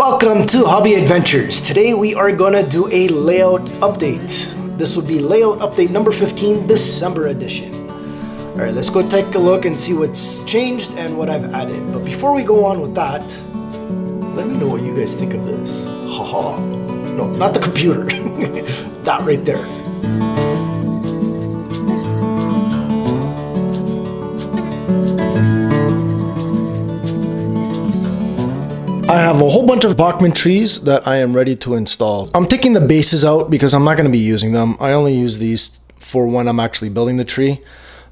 Welcome to Hobby Adventures. Today we are gonna do a layout update. This would be layout update number 15, December edition. All right, let's go take a look and see what's changed and what I've added. But before we go on with that, let me know what you guys think of this. Haha. No, not the computer. That right there. I have a whole bunch of Bachman trees that I am ready to install. I'm taking the bases out because I'm not going to be using them. I only use these for when I'm actually building the tree.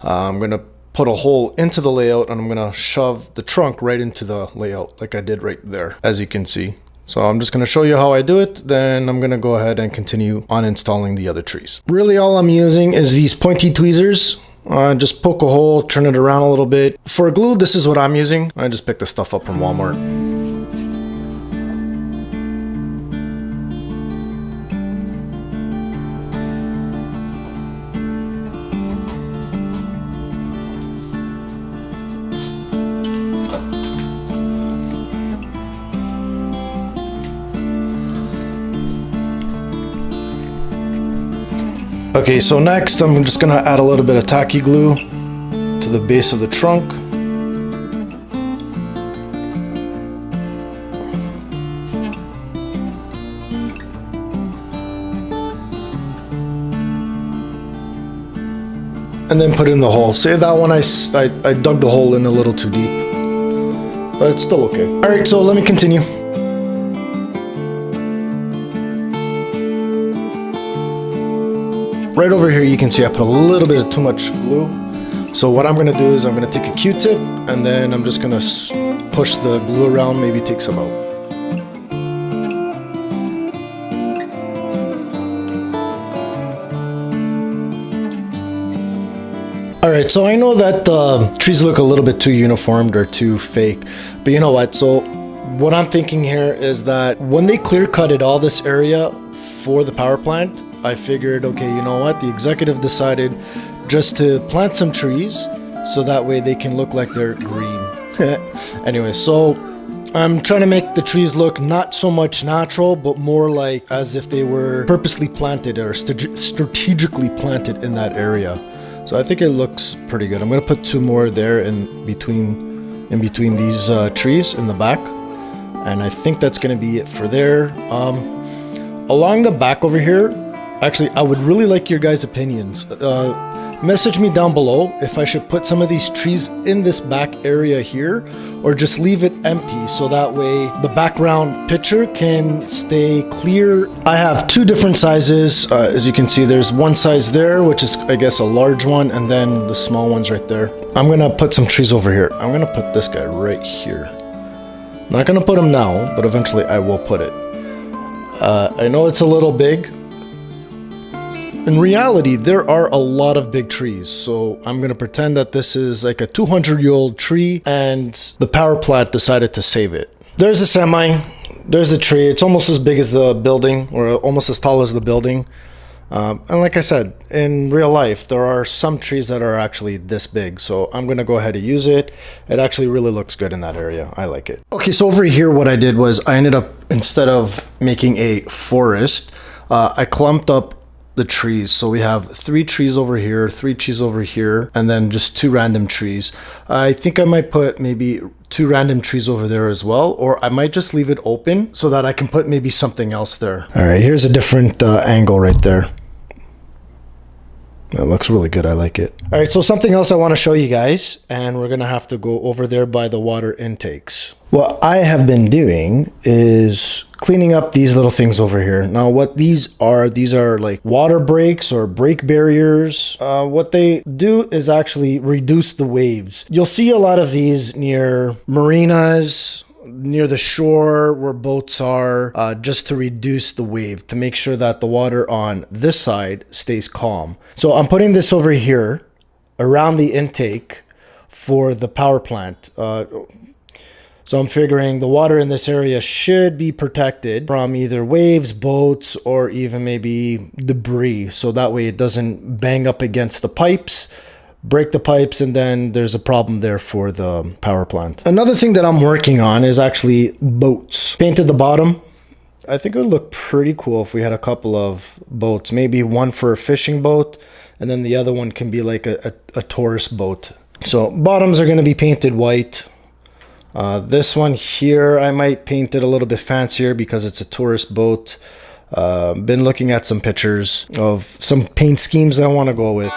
I'm going to put a hole into the layout and I'm going to shove the trunk right into the layout like I did right there, as you can see. So I'm just going to show you how I do it, then I'm going to go ahead and continue on installing the other trees. Really all I'm using is these pointy tweezers. Just poke a hole, turn it around a little bit. For glue, this is what I'm using. I just picked this stuff up from Walmart. Okay, so next I'm just gonna add a little bit of tacky glue to the base of the trunk. And then put in the hole. Say that one I dug the hole in a little too deep, but it's still okay. All right, so let me continue. Right over here, you can see I put a little bit of too much glue. So what I'm gonna do is I'm gonna take a Q-tip and then I'm just gonna push the glue around, maybe take some out. All right, so I know that the trees look a little bit too uniformed or too fake, but you know what? So what I'm thinking here is that when they clear cutted all this area for the power plant, I figured, okay, you know what? The executive decided just to plant some trees so that way they can look like they're green. Anyway, so I'm trying to make the trees look not so much natural, but more like as if they were purposely planted or strategically planted in that area. So I think it looks pretty good. I'm gonna put two more there in between these trees in the back, and I think that's gonna be it for there. Along the back over here, actually, I would really like your guys' opinions. Message me down below if I should put some of these trees in this back area here or just leave it empty so that way the background picture can stay clear. I have two different sizes. As you can see, there's one size there, which is, I guess, a large one, and then the small ones right there. I'm gonna put some trees over here. I'm gonna put this guy right here. Not gonna put him now, but eventually I will put it. I know it's a little big. In reality, there are a lot of big trees, so I'm gonna pretend that this is like a 200-year-old tree and the power plant decided to save it. There's a semi, there's a tree. It's almost as big as the building, or almost as tall as the building. And like I said, in real life, there are some trees that are actually this big, so I'm gonna go ahead and use it. It actually really looks good in that area. I like it. Okay, so over here, what I did was I ended up, instead of making a forest, I clumped up the trees. So we have 3 trees over here, 3 trees over here, and then just 2 random trees. I think I might put maybe 2 random trees over there as well, or I might just leave it open so that I can put maybe something else there. All right, here's a different angle right there. That looks really good. I like it. All right, so something else I want to show you guys, and we're gonna have to go over there by the water intakes. What I have been doing is cleaning up these little things over here. Now what these are like water breaks or break barriers. What they do is actually reduce the waves. You'll see a lot of these near marinas, near the shore where boats are, just to reduce the wave, to make sure that the water on this side stays calm. So I'm putting this over here around the intake for the power plant. So I'm figuring the water in this area should be protected from either waves, boats, or even maybe debris. So that way it doesn't bang up against the pipes, break the pipes, and then there's a problem there for the power plant. Another thing that I'm working on is actually boats. Painted the bottom. I think it would look pretty cool if we had a couple of boats, maybe one for a fishing boat, and then the other one can be like a tourist boat. So bottoms are going to be painted white. This one here, I might paint it a little bit fancier because it's a tourist boat. Been looking at some pictures of some paint schemes that I want to go with.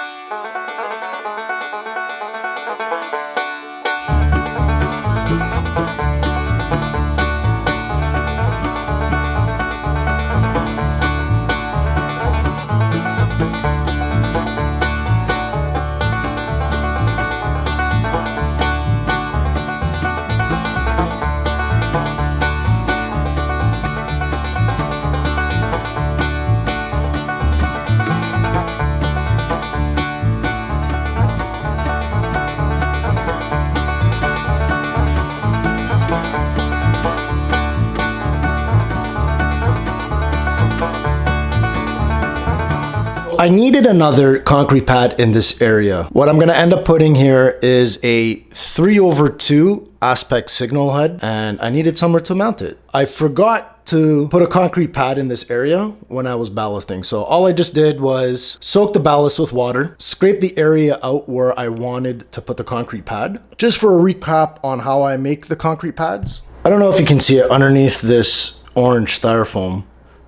I needed another concrete pad in this area. What I'm gonna end up putting here is a 3/2 aspect signal head, and I needed somewhere to mount it. I forgot to put a concrete pad in this area when I was ballasting. So all I just did was soak the ballast with water, scrape the area out where I wanted to put the concrete pad. Just for a recap on how I make the concrete pads. I don't know if you can see it underneath this orange styrofoam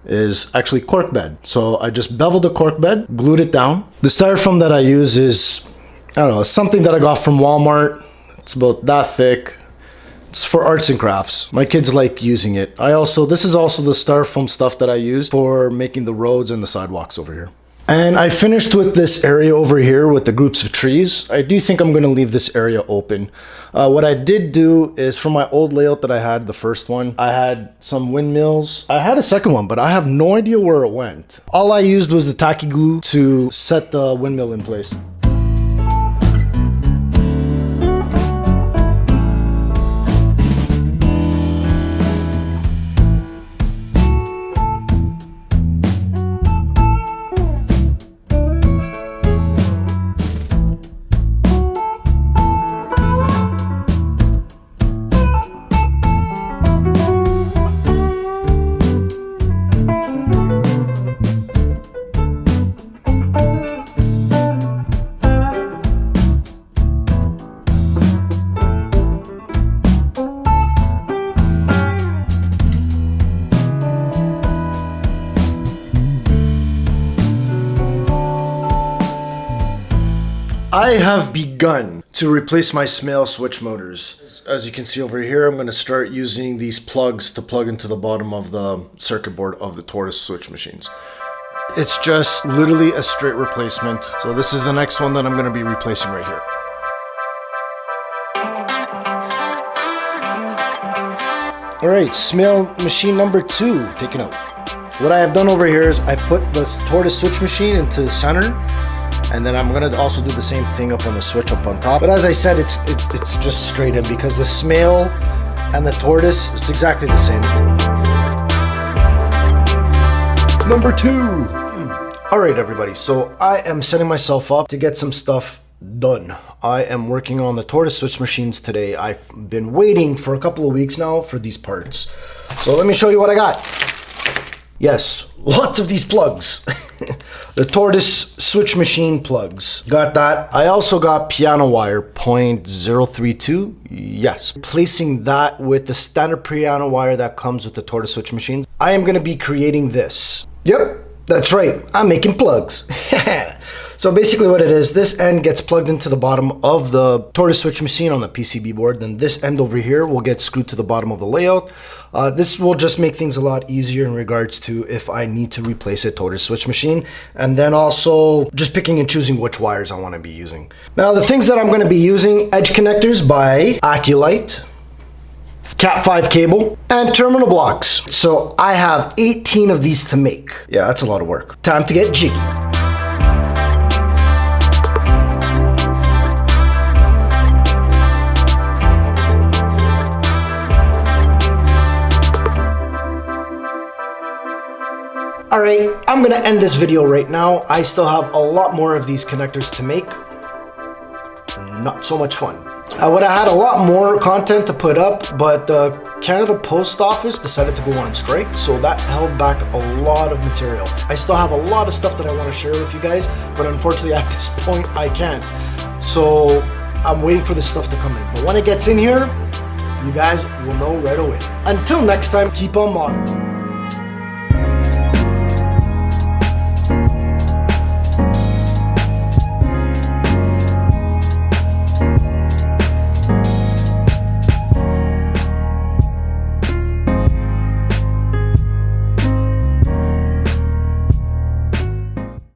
is actually cork bed. So I just beveled the cork bed, glued it down. The styrofoam that I use is, I don't know, something that I got from Walmart. It's about that thick. It's for arts and crafts. My kids like using it. This is also the styrofoam stuff that I use for making the roads and the sidewalks over here. And I finished with this area over here with the groups of trees. I do think I'm gonna leave this area open. What I did do is for my old layout that I had, the first one, I had some windmills. I had a second one, but I have no idea where it went. All I used was the tacky glue to set the windmill in place. I have begun to replace my Smale switch motors. As you can see over here, I'm going to start using these plugs to plug into the bottom of the circuit board of the tortoise switch machines. It's just literally a straight replacement. So this is the next one that I'm going to be replacing right here. All right, Smale machine number 2 taken out. What I have done over here is I put the tortoise switch machine into the center, and then I'm gonna also do the same thing up on the switch up on top. But as I said, it's just straight in because the Smale and the tortoise, it's exactly the same. Number 2. All right, everybody. So I am setting myself up to get some stuff done. I am working on the tortoise switch machines today. I've been waiting for a couple of weeks now for these parts. So let me show you what I got. Yes, lots of these plugs. The tortoise switch machine plugs. Got that. I also got piano wire 0.032. Yes. Placing that with the standard piano wire that comes with the tortoise switch machines. I am going to be creating this. Yep, that's right. I'm making plugs. So basically what it is, this end gets plugged into the bottom of the tortoise switch machine on the PCB board. Then this end over here will get screwed to the bottom of the layout. This will just make things a lot easier in regards to if I need to replace a tortoise switch machine. And then also just picking and choosing which wires I want to be using. Now the things that I'm going to be using, edge connectors by Aculite, Cat 5 cable, and terminal blocks. So I have 18 of these to make. Yeah, that's a lot of work. Time to get jiggy. All right, I'm gonna end this video right now. I still have a lot more of these connectors to make. not so much fun. I would have had a lot more content to put up, but the Canada Post Office decided to go on strike, so that held back a lot of material. I still have a lot of stuff that I want to share with you guys, but unfortunately at this point I can't. So I'm waiting for this stuff to come in. But when it gets in here, you guys will know right away. Until next time, keep on modeling.